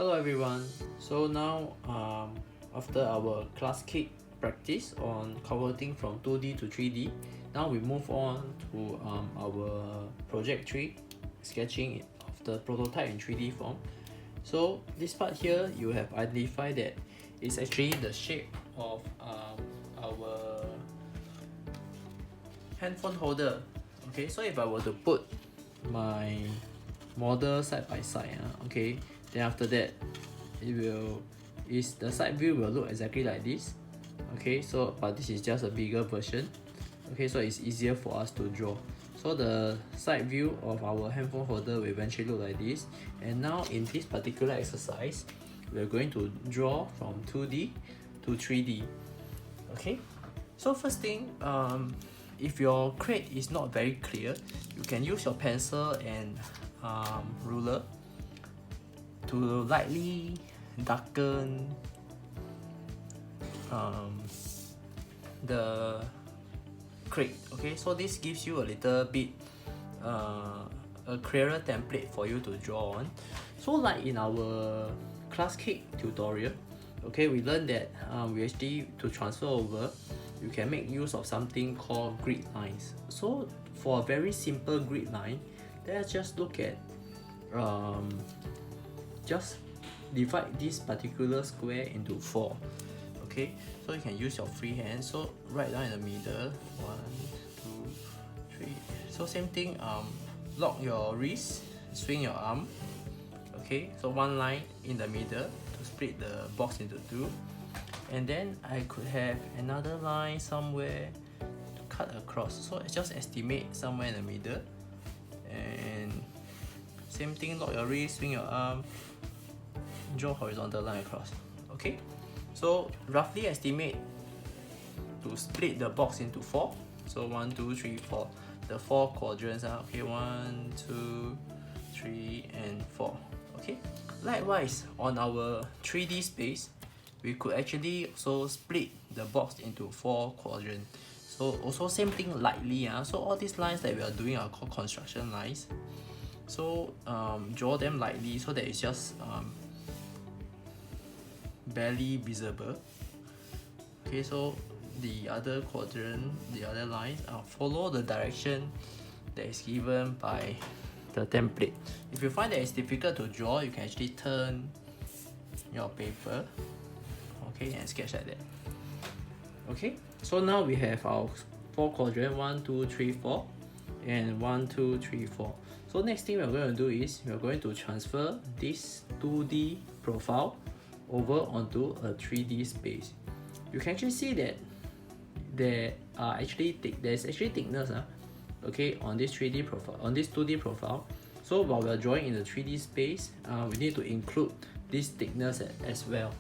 Hello everyone. So now after our class kick practice on converting from 2D to 3D, now we move on to our project 3, sketching of the prototype in 3D form. So this part here, you have identified that it's actually the shape of our handphone holder. Okay, so if I were to put my model side by side, okay, then after that the side view will look exactly like this. Okay, so but this is just a bigger version. Okay, so it's easier for us to draw. So the side view of our handphone holder will eventually look like this. And now in this particular exercise, we're going to draw from 2D to 3D. Okay, so first thing, if your crate is not very clear, you can use your pencil and ruler to lightly darken the crate. Okay, so this gives you a little bit a clearer template for you to draw on. So like in our class kick tutorial, okay, we learned that we actually, to transfer over, you can make use of something called grid lines. So for a very simple grid line, let's just look at just divide this particular square into 4. Okay, so you can use your free hand. So right down in the middle, 1, 2, 3. So same thing, lock your wrist, swing your arm. Okay, so one line in the middle to split the box into 2. And then I could have another line somewhere to cut across. So I just estimate somewhere in the middle. And same thing, lock your wrist, swing your arm, draw horizontal line across. Okay, so roughly estimate to split the box into 4. So 1, 2, 3, 4. The 4 quadrants are okay. 1, 2, 3, and 4. Okay. Likewise, on our 3D space, we could actually also split the box into 4 quadrants. So also same thing lightly. So all these lines that we are doing are called construction lines. So draw them lightly so that it's just barely visible. Okay, so the other quadrant, the other lines, follow the direction that is given by the template. If you find that it's difficult to draw, you can actually turn your paper, okay, and sketch like that. Okay, so now we have our 4 quadrant, 1, 2, 3, 4, and 1, 2, 3, 4. So next thing we're going to do is we're going to transfer this 2D profile over onto a 3D space. You can actually see that there's actually thickness okay, on this 3D profile, on this 2D profile. So while we're drawing in the 3D space, we need to include this thickness as well.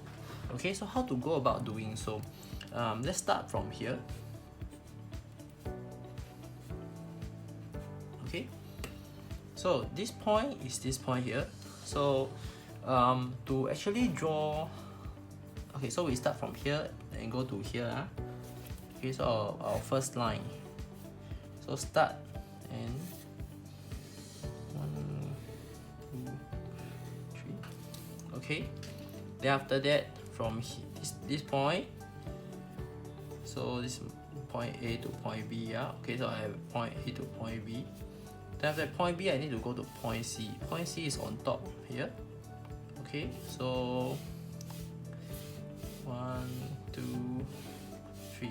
Okay, so how to go about doing so? Let's start from here. Okay, so this point is this point here. So to actually draw, okay, so we start from here and go to here. Okay, so our first line. So start and 1, 2, 3. Okay, then after that from this point, so this point A to point B. Okay, so I have point A to point B. Then after point B, I need to go to point C. Point C is on top here. Okay, so 1, 2, 3.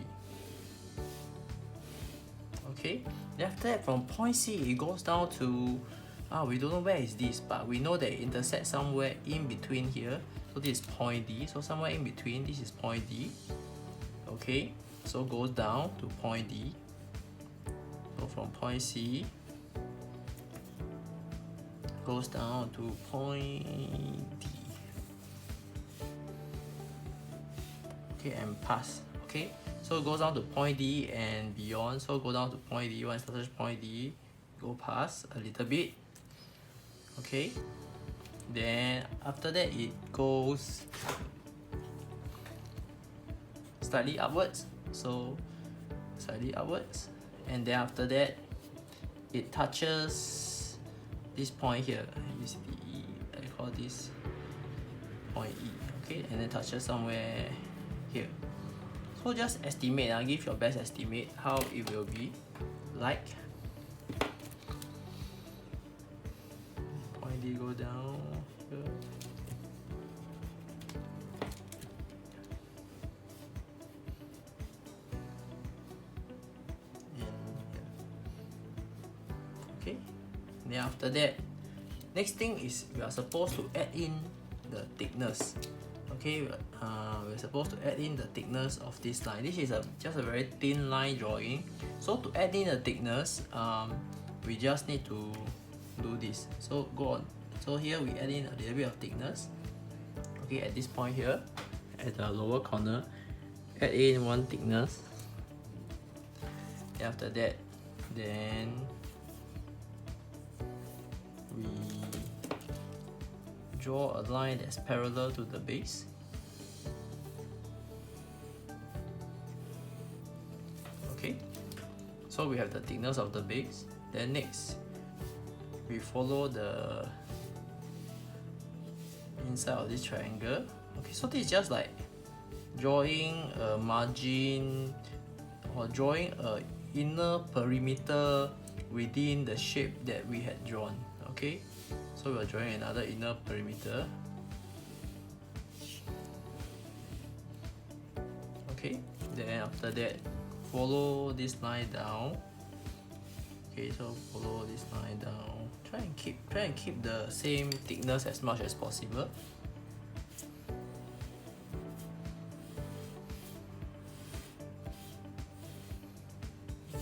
Okay, then after that from point C, it goes down to we don't know where is this, but we know that it intersects somewhere in between here. So this is point D. So somewhere in between, this is point D. Okay, so goes down to point D. So from point C goes down to point D. Okay, and pass. Okay, so it goes down to point D and beyond. So go down to point D. Once touch point D, go past a little bit. Okay, then after that it goes slightly upwards. So slightly upwards, and then after that it touches this point here. I call this point E, okay, and then touches somewhere here. So just estimate, give your best estimate how it will be like. Point D go down here. Okay, then after that, next thing is we are supposed to add in the thickness. Okay, we're supposed to add in the thickness of this line. This is just a very thin line drawing. So to add in the thickness, we just need to do this. So go on. So here we add in a little bit of thickness. Okay, at this point here, at the lower corner, add in one thickness. After that, then we draw a line that's parallel to the base. Okay, so we have the thickness of the base. Then next, we follow the inside of this triangle. Okay, so this is just like drawing a margin or drawing a inner perimeter within the shape that we had drawn. Okay, so we're drawing another inner perimeter. Okay, then after that, follow this line down. Okay, so follow this line down. Try and keep the same thickness as much as possible.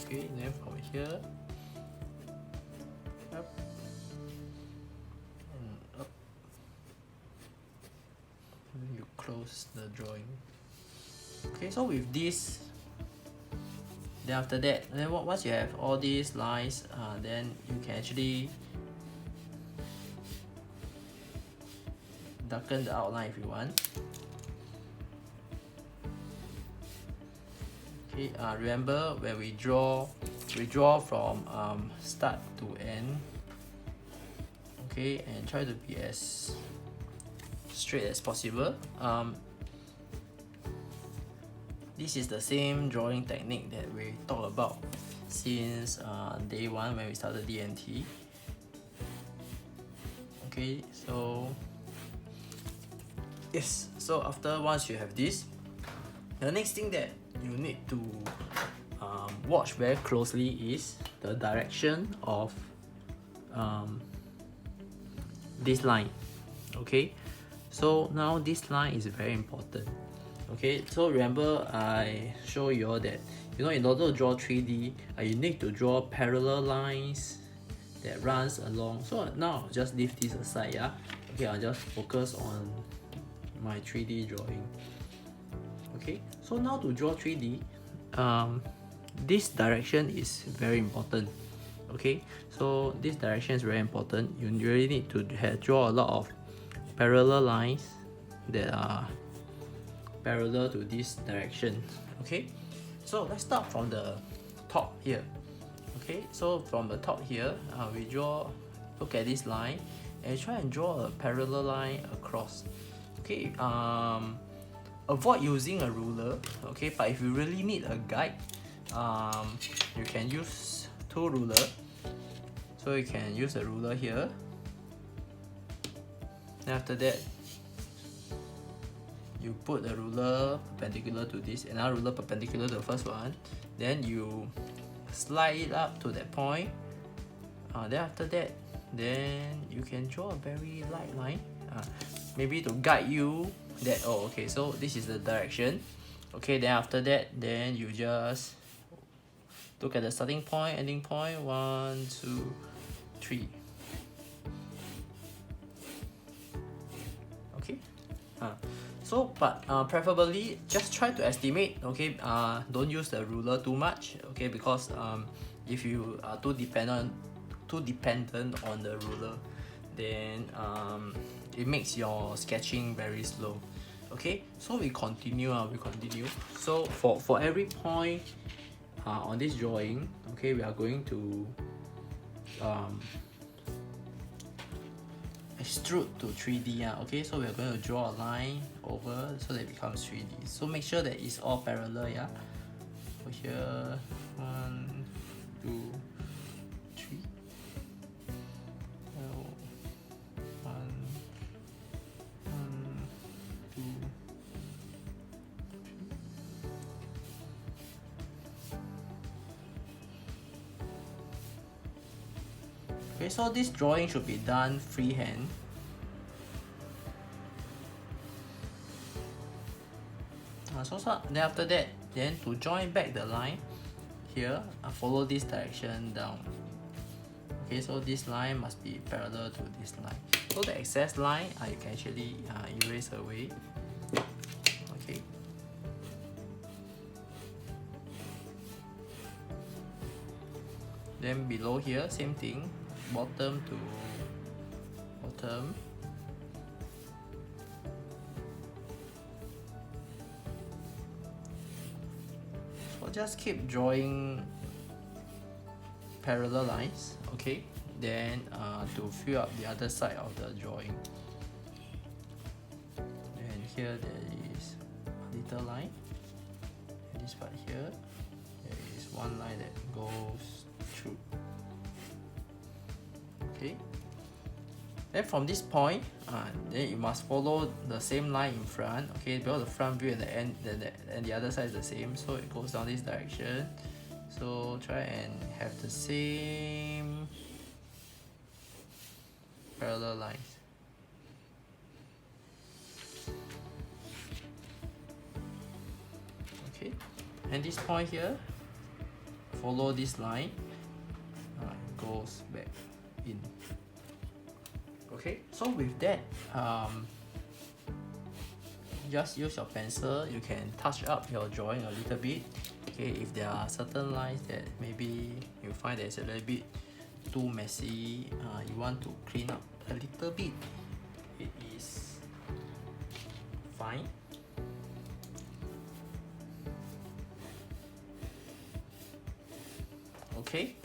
Okay, then from here, up and up. And then you close the drawing. Okay, so with this, then after that, then once you have all these lines, then you can actually darken the outline if you want. Okay, remember when we draw from start to end. Okay, and try to be as straight as possible. This is the same drawing technique that we talked about since day one when we started DNT. Okay, so yes, so once you have this, the next thing that you need to watch very closely is the direction of this line. Okay, so now this line is very important. Okay, so remember I show you all that in order to draw 3D, you need to draw parallel lines that runs along. So now I'll just leave this aside. Yeah, okay, I'll just focus on my 3D drawing. Okay, so now to draw 3D, this direction is very important. Okay, so this direction is very important. You really need to draw a lot of parallel lines that are parallel to this direction. Okay, so let's start from the top here. Okay, so from the top here, we look at this line and try and draw a parallel line across. Okay, avoid using a ruler. Okay, but if you really need a guide, you can use two rulers. So you can use a ruler here. Then after that, you put the ruler perpendicular to this, another ruler perpendicular to the first one. Then you slide it up to that point. Then after that, then you can draw a very light line, maybe to guide you that, oh okay, so this is the direction. Okay, then after that, then you just look at the starting point, ending point, 1, 2, 3. Okay, so but preferably just try to estimate. Okay, don't use the ruler too much. Okay, because if you are too dependent on the ruler, then it makes your sketching very slow. Okay, so we continue. So for every point on this drawing, okay, we are going to extrude to 3D. Okay, so we're going to draw a line over so that it becomes 3D. So make sure that it's all parallel. Yeah. So here, 1, 2, 3. Oh, 1, 2. Okay, so this drawing should be done freehand. Then after that, then to join back the line here, follow this direction down. Okay, so this line must be parallel to this line. So the excess line, you can actually erase away. Okay. Then below here, same thing, bottom to bottom. So just keep drawing parallel lines, okay? Then to fill up the other side of the drawing. And here there is a little line. And this part here, there is one line that goes through. Okay. Then from this point, then you must follow the same line in front. Okay, because the front view and the end and the other side is the same, so it goes down this direction. So try and have the same parallel lines. Okay, and this point here, follow this line, goes back in. Okay, so with that, just use your pencil. You can touch up your drawing a little bit. Okay, if there are certain lines that maybe you find that it's a little bit too messy, you want to clean up a little bit, it is fine. Okay.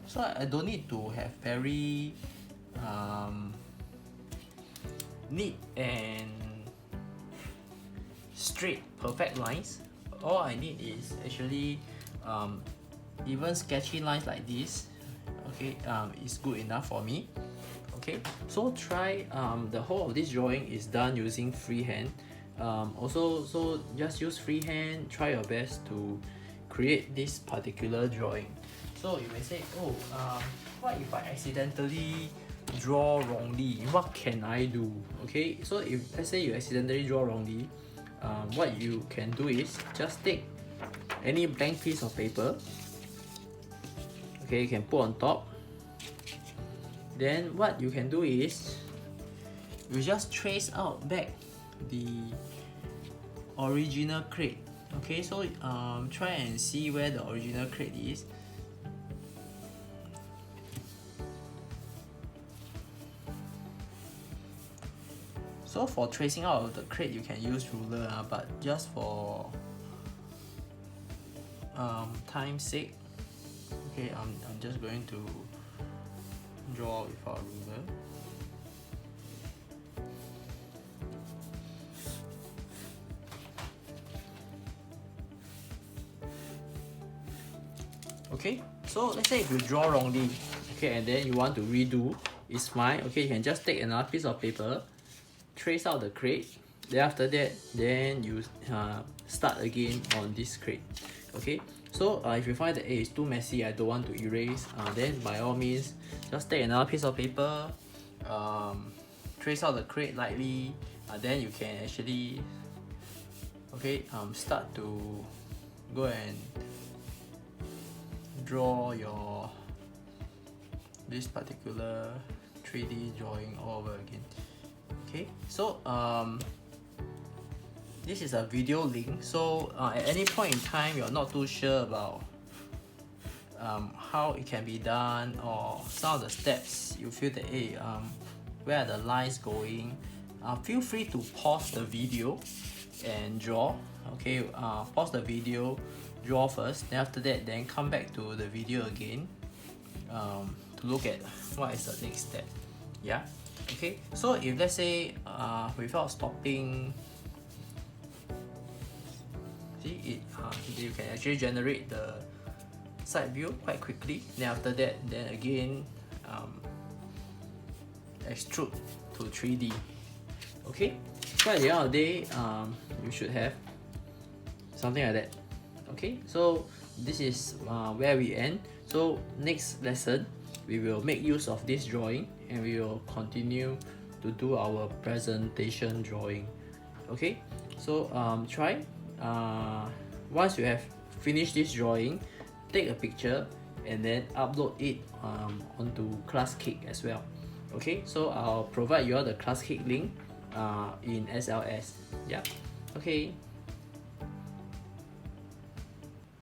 So I don't need to have very neat and straight perfect lines. All I need is actually even sketchy lines like this. Okay, is good enough for me. Okay, so try the whole of this drawing is done using freehand. So just use freehand. Try your best to create this particular drawing. So you may say, oh, what if I accidentally draw wrongly? What can I do? Okay, so if let's say you accidentally draw wrongly, what you can do is just take any blank piece of paper. Okay, you can put on top. Then what you can do is you just trace out back the original crate. Okay, so try and see where the original crate is. So for tracing out of the crate, you can use ruler, but just for time's sake, okay, I'm just going to draw without ruler. Okay, so let's say if you draw wrongly, okay, and then you want to redo, it's fine. Okay, you can just take another piece of paper, trace out the crate. Then after that, then you start again on this crate. Okay, so if you find that it's too messy, I don't want to erase, then by all means just take another piece of paper, trace out the crate lightly, then you can actually start to go and draw your this particular 3D drawing all over again. Okay, so this is a video link, so at any point in time you're not too sure about how it can be done, or some of the steps you feel that where are the lines going, feel free to pause the video and draw. Okay, pause the video, draw first, then after that then come back to the video again to look at what is the next step. Yeah, okay. So if let's say without stopping, see it, you can actually generate the side view quite quickly. Then after that, then again extrude to 3D. Okay, so at the end of the day, you should have something like that. Okay, so this is where we end. So next lesson, we will make use of this drawing and we will continue to do our presentation drawing. Okay, so try once you have finished this drawing, take a picture and then upload it onto ClassCake as well. Okay, so I'll provide you all the ClassCake link in SLS. Yeah, okay.